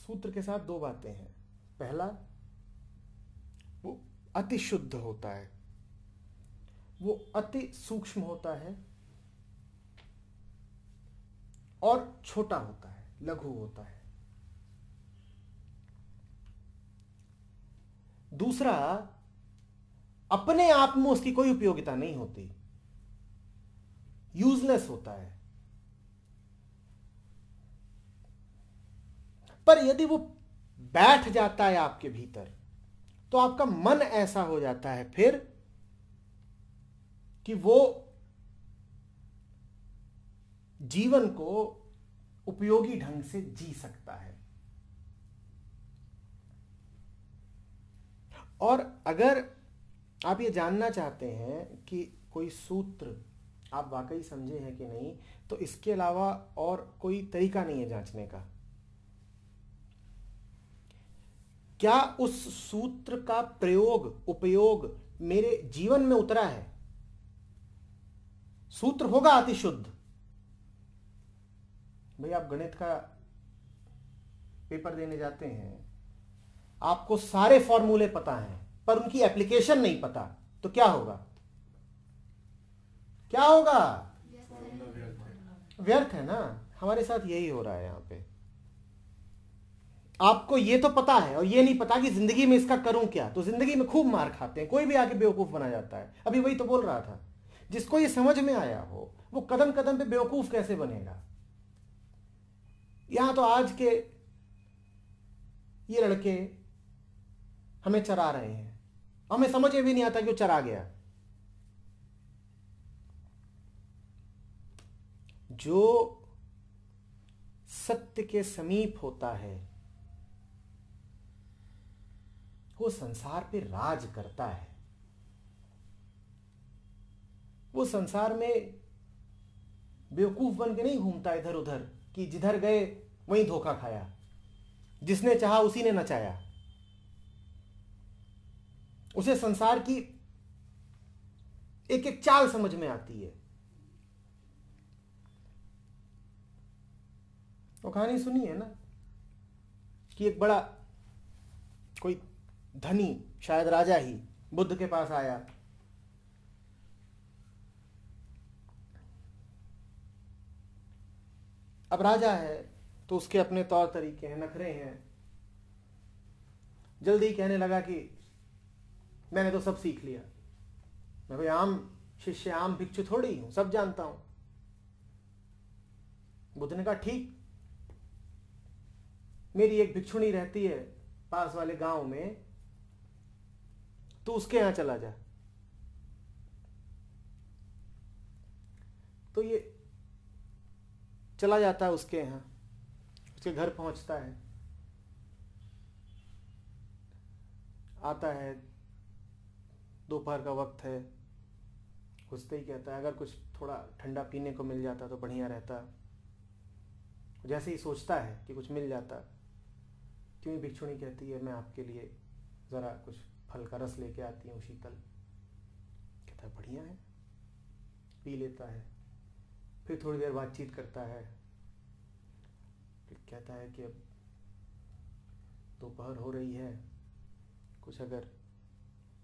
सूत्र के साथ दो बातें हैं। पहला, वो अति शुद्ध होता है, वो अति सूक्ष्म होता है और छोटा होता है, लघु होता है। दूसरा, अपने आप में उसकी कोई उपयोगिता नहीं होती, यूजलेस होता है। पर यदि वो बैठ जाता है आपके भीतर तो आपका मन ऐसा हो जाता है फिर कि वो जीवन को उपयोगी ढंग से जी सकता है। और अगर आप ये जानना चाहते हैं कि कोई सूत्र आप वाकई समझे हैं कि नहीं, तो इसके अलावा और कोई तरीका नहीं है जांचने का। क्या उस सूत्र का प्रयोग, उपयोग मेरे जीवन में उतरा है? सूत्र होगा अति शुद्ध। भाई आप गणित का पेपर देने जाते हैं, आपको सारे फॉर्मूले पता हैं पर उनकी एप्लीकेशन नहीं पता, तो क्या होगा? क्या होगा? व्यर्थ है ना। हमारे साथ यही हो रहा है यहां पे। आपको ये तो पता है और ये नहीं पता कि जिंदगी में इसका करूं क्या, तो जिंदगी में खूब मार खाते हैं। कोई भी आके बेवकूफ बना जाता है। अभी वही तो बोल रहा था, जिसको ये समझ में आया हो वो कदम कदम पे बेवकूफ कैसे बनेगा। यहां तो आज के ये लड़के हमें चरा रहे हैं, हमें समझ में भी नहीं आता कि वो चरा गया। जो सत्य के समीप होता है वो संसार पे राज करता है। वो संसार में बेवकूफ बन के नहीं घूमता इधर उधर कि जिधर गए वहीं धोखा खाया, जिसने चाहा उसी ने नचाया। उसे संसार की एक एक चाल समझ में आती है। वो कहानी सुनी है ना कि एक बड़ा कोई धनी, शायद राजा ही, बुद्ध के पास आया। अब राजा है तो उसके अपने तौर तरीके हैं, नखरे हैं। जल्दी कहने लगा कि मैंने तो सब सीख लिया, मैं कोई आम शिष्य, आम भिक्षु थोड़ी हूं, सब जानता हूं। बुद्ध ने कहा ठीक, मेरी एक भिक्षुणी रहती है पास वाले गांव में, तू उसके यहां चला जा। तो ये चला जाता है उसके यहां, उसके घर पहुंचता है, आता है, दोपहर का वक्त है। घुसते ही कहता है अगर कुछ थोड़ा ठंडा पीने को मिल जाता तो बढ़िया रहता। जैसे ही सोचता है कि कुछ मिल जाता, क्यों भिक्षुणी कहती है मैं आपके लिए जरा कुछ फल का रस लेके आती हूँ, शीतल। कहता है बढ़िया है, पी लेता है। फिर थोड़ी देर बातचीत करता है, फिर कहता है कि अब दोपहर हो रही है, कुछ अगर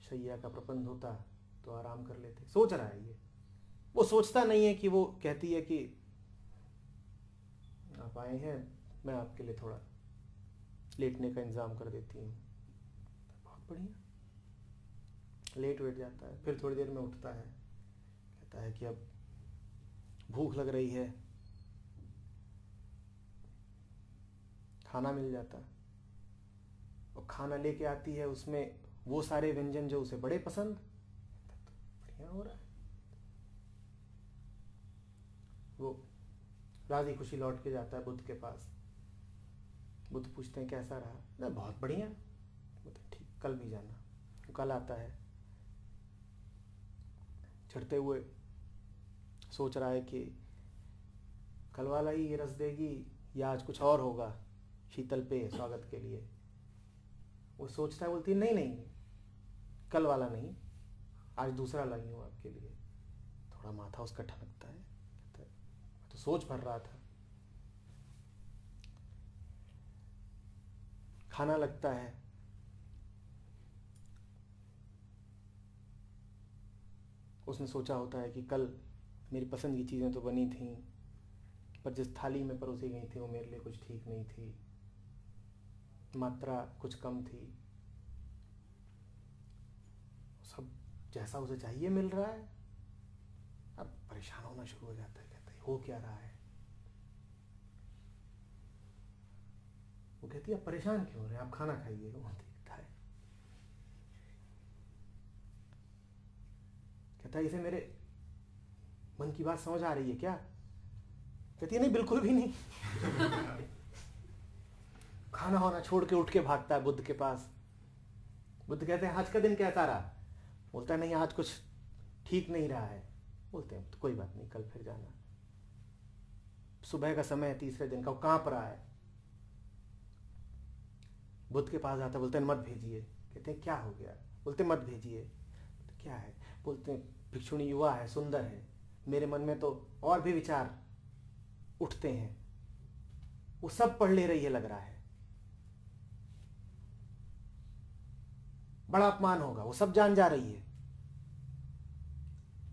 शैया का प्रबंध होता तो आराम कर लेते। सोच रहा है ये, वो सोचता नहीं है कि वो कहती है कि आप आए हैं, मैं आपके लिए थोड़ा लेटने का इंतजाम कर देती हूँ। बहुत बढ़िया, लेट वेट जाता है। फिर थोड़ी देर में उठता है, कहता है कि अब भूख लग रही है, खाना मिल जाता। और खाना लेके आती है, उसमें वो सारे व्यंजन जो उसे बड़े पसंद। बढ़िया हो रहा है। वो राजी खुशी लौट के जाता है बुद्ध के पास। बुद्ध पूछते हैं कैसा रहा? ना बहुत बढ़िया। ठीक, कल भी जाना। तो कल आता है, चढ़ते हुए सोच रहा है कि कल वाला ही ये रस देगी या आज कुछ और होगा शीतल पे स्वागत के लिए। वो सोचता है, बोलती है नहीं नहीं, कल वाला नहीं, आज दूसरा लाई हूं आपके लिए। थोड़ा माथा उसका ठनकता है, कहता है मैं तो सोच भर रहा था। खाना लगता है, उसने सोचा होता है कि कल मेरी पसंद की चीज़ें तो बनी थीं, पर जिस थाली में परोसी गई थी वो मेरे लिए कुछ ठीक नहीं थी, मात्रा कुछ कम थी, सब जैसा उसे चाहिए मिल रहा है। अब परेशान होना शुरू हो जाता है, कहता है हो क्या रहा है। वो कहती है आप परेशान क्यों हो रहे हैं, आप खाना खाइए। वो देखता है, कहता है इसे मेरे मन की बात समझ आ रही है क्या। कहती है नहीं, बिल्कुल भी नहीं। खाना वाना छोड़ के उठ के भागता है बुद्ध के पास। बुद्ध कहते हैं आज का दिन कैसा रहा। बोलता है नहीं, आज कुछ ठीक नहीं रहा है। बोलते हैं तो कोई बात नहीं, कल फिर जाना। सुबह का समय है, तीसरे दिन का, वो कांप रहा है। बुद्ध के पास आता, बोलते हैं मत भेजिए। कहते हैं क्या हो गया। बोलते मत भेजिए। तो क्या है। बोलते हैं भिक्षुणी युवा है, सुंदर है, मेरे मन में तो और भी विचार उठते हैं, वो सब पढ़ ले रही है लग रहा है, बड़ा अपमान होगा, वो सब जान जा रही है।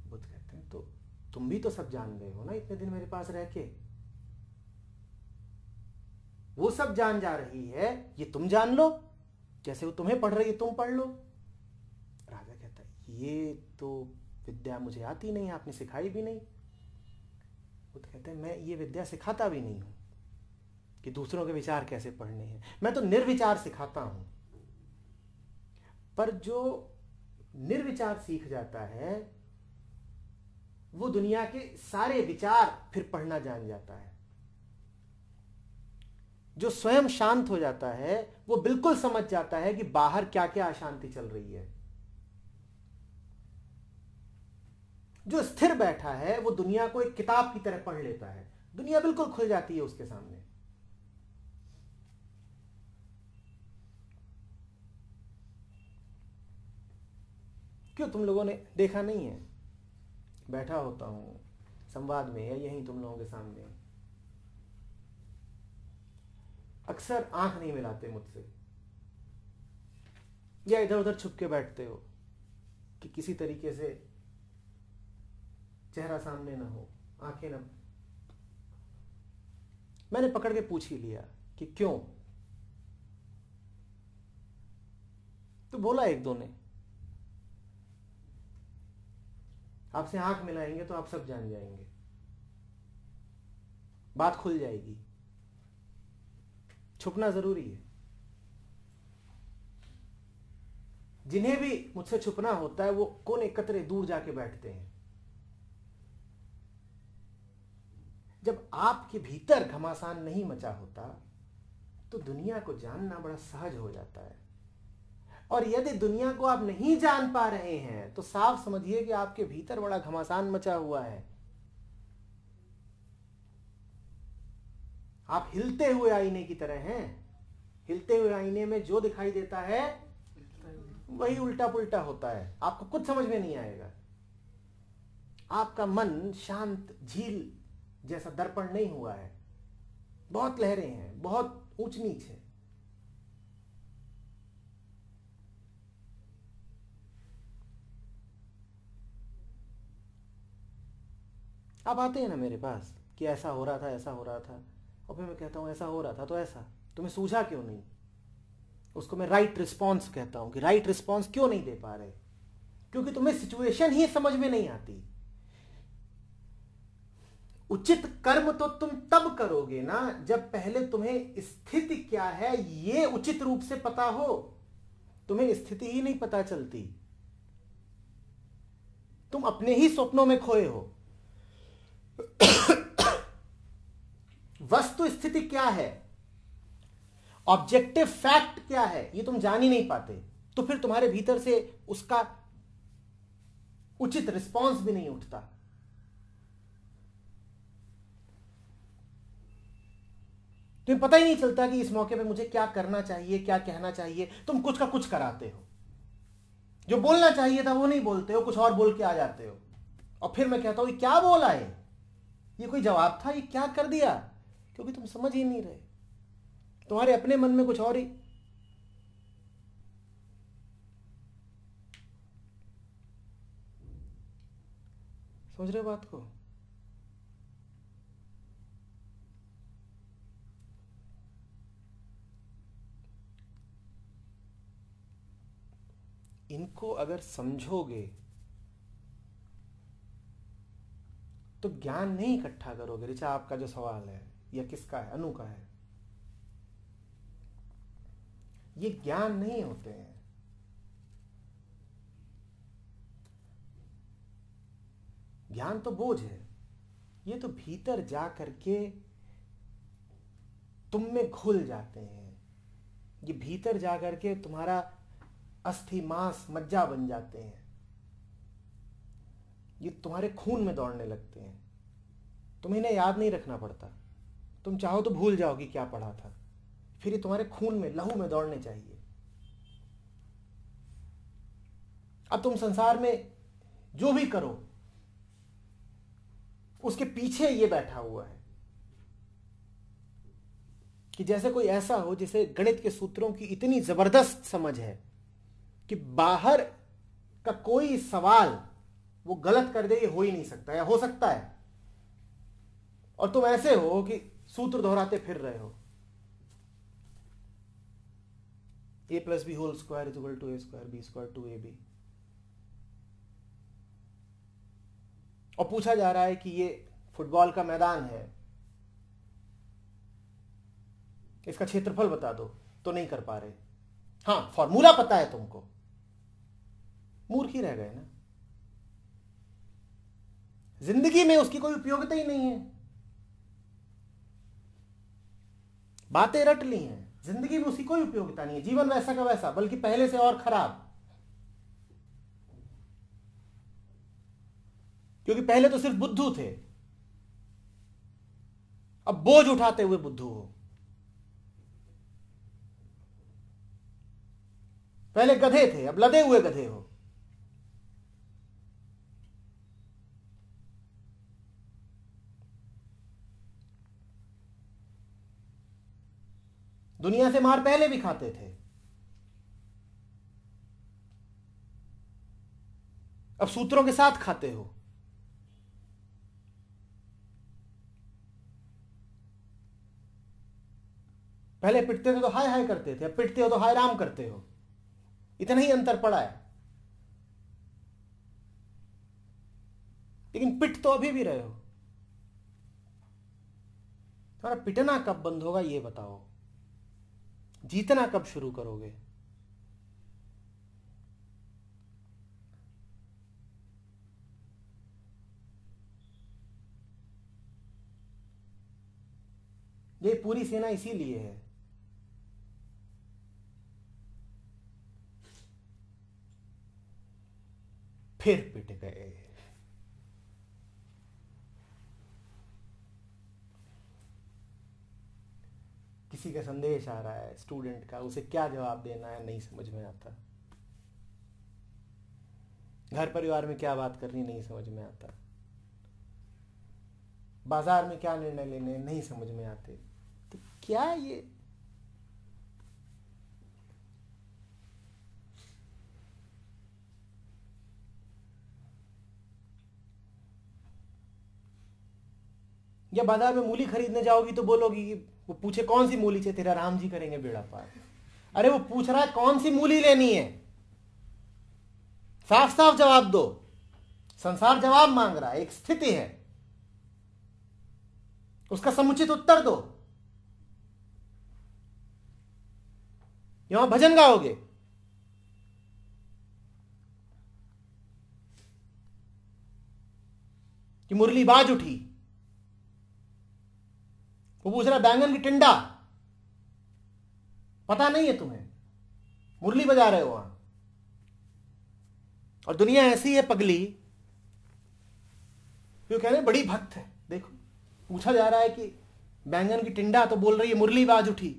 बुद्ध कहते हैं तो तुम भी तो सब जान गए हो ना इतने दिन मेरे पास रह के। वो सब जान जा रही है, ये तुम जान लो, जैसे वो तुम्हें पढ़ रही है तुम पढ़ लो। राजा कहता है ये तो विद्या मुझे आती नहीं, आपने सिखाई भी नहीं। बुद्ध कहते हैं मैं ये विद्या सिखाता भी नहीं हूं कि दूसरों के विचार कैसे पढ़ने हैं, मैं तो निर्विचार सिखाता हूं। पर जो निर्विचार सीख जाता है वो दुनिया के सारे विचार फिर पढ़ना जान जाता है। जो स्वयं शांत हो जाता है वो बिल्कुल समझ जाता है कि बाहर क्या क्या अशांति चल रही है। जो स्थिर बैठा है वो दुनिया को एक किताब की तरह पढ़ लेता है, दुनिया बिल्कुल खुल जाती है उसके सामने। क्यों तुम लोगों ने देखा नहीं है, बैठा होता हूं संवाद में या यहीं तुम लोगों के सामने, अक्सर आंख नहीं मिलाते मुझसे, या इधर उधर छुप के बैठते हो कि किसी तरीके से चेहरा सामने ना हो, आंखें ना। मैंने पकड़ के पूछ ही लिया कि क्यों। तो बोला एक दो ने आपसे आंख मिलाएंगे तो आप सब जान जाएंगे, बात खुल जाएगी, छुपना जरूरी है। जिन्हें भी मुझसे छुपना होता है वो कोने कतरे दूर जाके बैठते हैं। जब आपके भीतर घमासान नहीं मचा होता तो दुनिया को जानना बड़ा सहज हो जाता है। और यदि दुनिया को आप नहीं जान पा रहे हैं तो साफ समझिए कि आपके भीतर बड़ा घमासान मचा हुआ है। आप हिलते हुए आईने की तरह हैं। हिलते हुए आईने में जो दिखाई देता है वही उल्टा पुल्टा होता है, आपको कुछ समझ में नहीं आएगा। आपका मन शांत झील जैसा दर्पण नहीं हुआ है, बहुत लहरें हैं, बहुत ऊंच नीच है। आप आते हैं ना मेरे पास कि ऐसा हो रहा था, ऐसा हो रहा था, और फिर मैं कहता हूं ऐसा हो रहा था तो ऐसा, तुम्हें सूझा क्यों नहीं। उसको मैं राइट रिस्पॉन्स कहता हूं कि राइट रिस्पॉन्स क्यों नहीं दे पा रहे, क्योंकि तुम्हें सिचुएशन ही समझ में नहीं आती। उचित कर्म तो तुम तब करोगे ना जब पहले तुम्हें स्थिति क्या है ये उचित रूप से पता हो। तुम्हें स्थिति ही नहीं पता चलती, तुम अपने ही स्वप्नों में खोए हो। वस्तु स्थिति क्या है, ऑब्जेक्टिव फैक्ट क्या है, ये तुम जान ही नहीं पाते, तो फिर तुम्हारे भीतर से उसका उचित रिस्पॉन्स भी नहीं उठता। तुम्हें पता ही नहीं चलता कि इस मौके पे मुझे क्या करना चाहिए, क्या कहना चाहिए। तुम कुछ का कुछ कराते हो, जो बोलना चाहिए था वो नहीं बोलते हो, कुछ और बोल के आ जाते हो। और फिर मैं कहता हूं ये क्या बोला है, ये कोई जवाब था, ये क्या कर दिया, क्योंकि तुम समझ ही नहीं रहे। तुम्हारे अपने मन में कुछ और ही समझ रहे हो बात को? इनको अगर समझोगे तो ज्ञान नहीं इकट्ठा करोगे। ऋचा, आपका जो सवाल है या किसका है, अनु का है, ये ज्ञान नहीं होते हैं। ज्ञान तो बोझ है, ये तो भीतर जा करके तुम में घुल जाते हैं। ये भीतर जा करके तुम्हारा अस्थि मांस मज्जा बन जाते हैं। ये तुम्हारे खून में दौड़ने लगते हैं। तुम्हें इन्हें याद नहीं रखना पड़ता। तुम चाहो तो भूल जाओ कि क्या पढ़ा था, फिर ये तुम्हारे खून में, लहू में दौड़ने चाहिए। अब तुम संसार में जो भी करो, उसके पीछे ये बैठा हुआ है कि जैसे कोई ऐसा हो जिसे गणित के सूत्रों की इतनी जबरदस्त समझ है कि बाहर का कोई सवाल वो गलत कर दे, ये हो ही नहीं सकता, या हो सकता है, और तुम ऐसे हो कि सूत्र दोहराते फिर रहे हो। a + b whole square is equal to a square b square 2ab, और पूछा जा रहा है कि ये फुटबॉल का मैदान है, इसका क्षेत्रफल बता दो, तो नहीं कर पा रहे। हाँ, फॉर्मूला पता है तुमको, मूर्ख ही रह गए ना। जिंदगी में उसकी कोई उपयोगिता ही नहीं है। बातें रट ली हैं, जिंदगी में उसकी कोई उपयोगिता नहीं है। जीवन वैसा का वैसा, बल्कि पहले से और खराब, क्योंकि पहले तो सिर्फ बुद्धू थे, अब बोझ उठाते हुए बुद्धू हो। पहले गधे थे, अब लदे हुए गधे हो। दुनिया से मार पहले भी खाते थे, अब सूत्रों के साथ खाते हो। पहले पिटते थे तो हाय हाय करते थे, अब पिटते हो तो हाय राम करते हो। इतना ही अंतर पड़ा है, लेकिन पिट तो अभी भी रहे हो। तुम्हारा पिटना कब बंद होगा ये बताओ, जीतना कब शुरू करोगे? ये पूरी सेना इसीलिए है। फिर पिट गए। किसी का संदेश आ रहा है स्टूडेंट का, उसे क्या जवाब देना है नहीं समझ में आता। घर परिवार में क्या बात करनी नहीं समझ में आता। बाजार में क्या निर्णय लेने नहीं समझ में आते। तो क्या ये या बाजार में मूली खरीदने जाओगी तो बोलोगी कि वो पूछे कौन सी मूली चाहिए, तेरा राम जी करेंगे बेड़ा पार। अरे वो पूछ रहा है कौन सी मूली लेनी है, साफ साफ जवाब दो। संसार जवाब मांग रहा है, एक स्थिति है, उसका समुचित उत्तर दो। यहां भजन गाओगे, कि मुरली बाज उठी। वो पूछ रहा बैंगन की टिंडा, पता नहीं है तुम्हें, मुरली बजा रहे हो वहां। और दुनिया ऐसी है पगली, जो कह रहे बड़ी भक्त है। देखो, पूछा जा रहा है कि बैंगन की टिंडा, तो बोल रही है मुरली बाज उठी,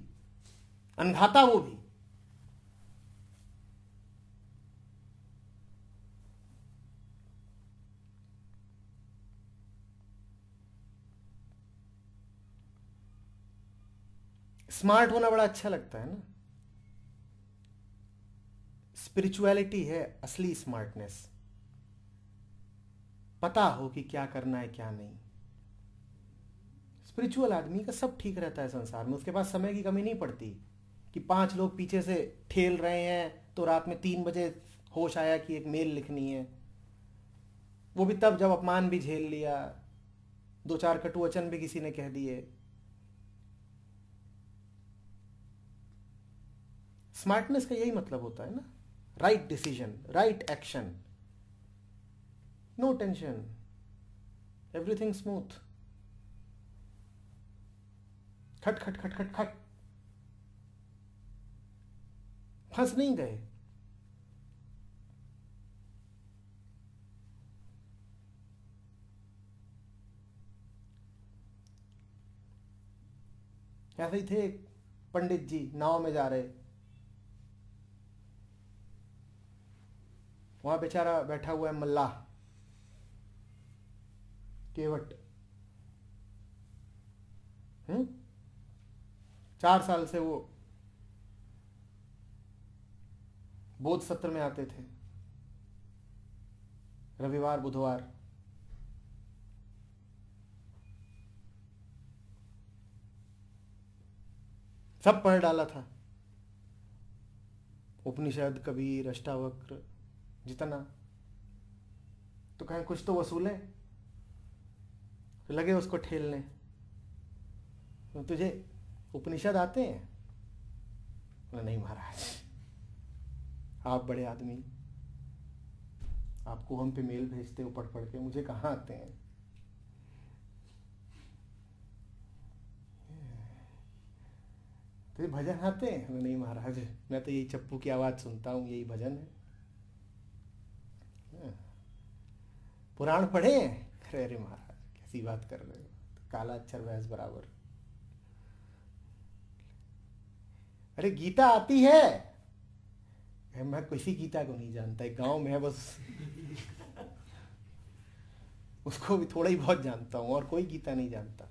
अनघाता वो भी। स्मार्ट होना बड़ा अच्छा लगता है ना। स्पिरिचुअलिटी है असली स्मार्टनेस। पता हो कि क्या करना है क्या नहीं। स्पिरिचुअल आदमी का सब ठीक रहता है संसार में, उसके पास समय की कमी नहीं पड़ती कि 5 लोग पीछे से ठेल रहे हैं तो रात में 3 बजे होश आया कि एक मेल लिखनी है, वो भी तब जब अपमान भी झेल लिया, 2-4 कटु वचन भी किसी ने कह दिए। स्मार्टनेस का यही मतलब होता है ना, right decision, right action, no tension, everything smooth. खट खट खट खट खट, फंस नहीं गए। ऐसे ही थे पंडित जी, नाव में जा रहे, वहां बेचारा बैठा हुआ है मल्लाह केवट, 4 साल से वो बोध सत्र में आते थे, रविवार बुधवार। सब पढ़ डाला था, उपनिषद, कबीर, अष्टावक्र, जितना। तो कहें कुछ तो वसूले, तो लगे उसको ठेलने। तो तुझे उपनिषद आते हैं? नहीं महाराज, आप बड़े आदमी, आपको हम पे मेल भेजते हो पढ़ पढ़ के, मुझे कहाँ आते हैं। तुझे भजन आते हैं? नहीं महाराज, मैं तो यही चप्पू की आवाज सुनता हूँ, यही भजन है। पुराण पढ़े हैं? अरे महाराज कैसी बात कर रहे हो, काला अक्षर भैंस बराबर। अरे गीता आती है? मैं किसी गीता को नहीं जानता, एक गांव में है बस, उसको भी थोड़ा ही बहुत जानता हूं, और कोई गीता नहीं जानता।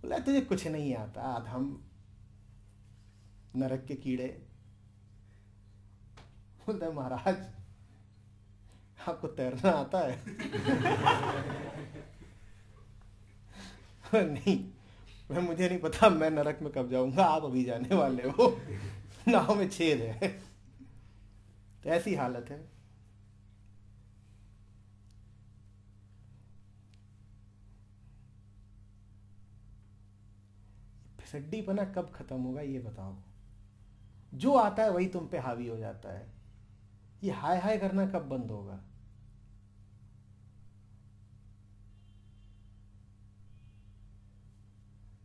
बोला तुझे कुछ नहीं आता, अधम नरक के कीड़े। बोलता महाराज आपको तैरना आता है? नहीं, मुझे नहीं पता मैं नरक में कब जाऊंगा, आप अभी जाने वाले हो, नाव में छेद है। तो ऐसी हालत है। फिसड्डीपना कब खत्म होगा ये बताओ? जो आता है वही तुम पे हावी हो जाता है। ये हाय हाय करना कब बंद होगा?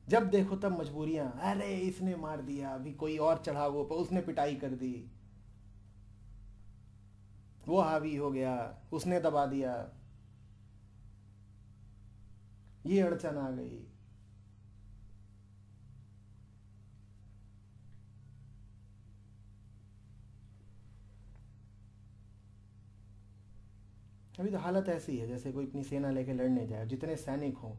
जब देखो तब मजबूरियां, अरे इसने मार दिया, अभी कोई और चढ़ा वो पर उसने पिटाई कर दी, वो हावी हो गया, उसने दबा दिया, ये अड़चन आ गई। अभी तो हालत ऐसी है जैसे कोई अपनी सेना लेके लड़ने जाए, जितने सैनिक हों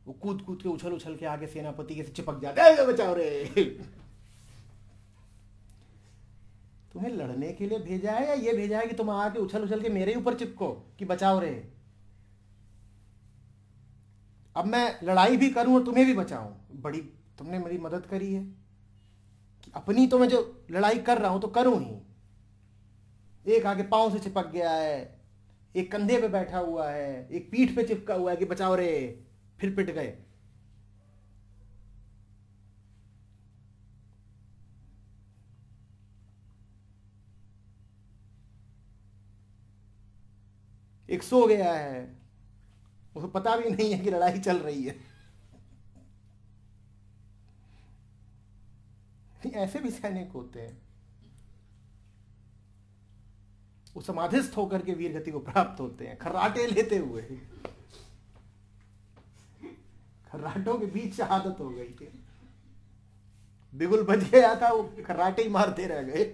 वो कूद कूद के उछल उछल के आगे सेनापति के से चिपक जाते हैं, बचाओ रे। तुम्हें लड़ने के लिए भेजा है या ये भेजा है कि तुम आके उछल उछल के मेरे ऊपर चिपको कि बचाओ रे? अब मैं लड़ाई भी करूं और तुम्हें भी बचाऊं, बड़ी तुमने मेरी मदद करी है कि अपनी तो मैं जो लड़ाई कर रहा हूं तो करूं ही। एक आगे पांव से चिपक गया है, एक कंधे पे बैठा हुआ है, एक पीठ पे चिपका हुआ है कि बचाओ रे, फिर पिट गए। एक सो गया है, उसको पता भी नहीं है कि लड़ाई चल रही है। ऐसे भी सैनिक होते हैं। वो समाधिस्थ होकर के वीर गति को प्राप्त होते हैं, खर्राटे लेते हुए। खर्राटों के बीच शहादत हो गई थी, बिगुल बज गया था, वो खर्राटे ही मारते रह गए।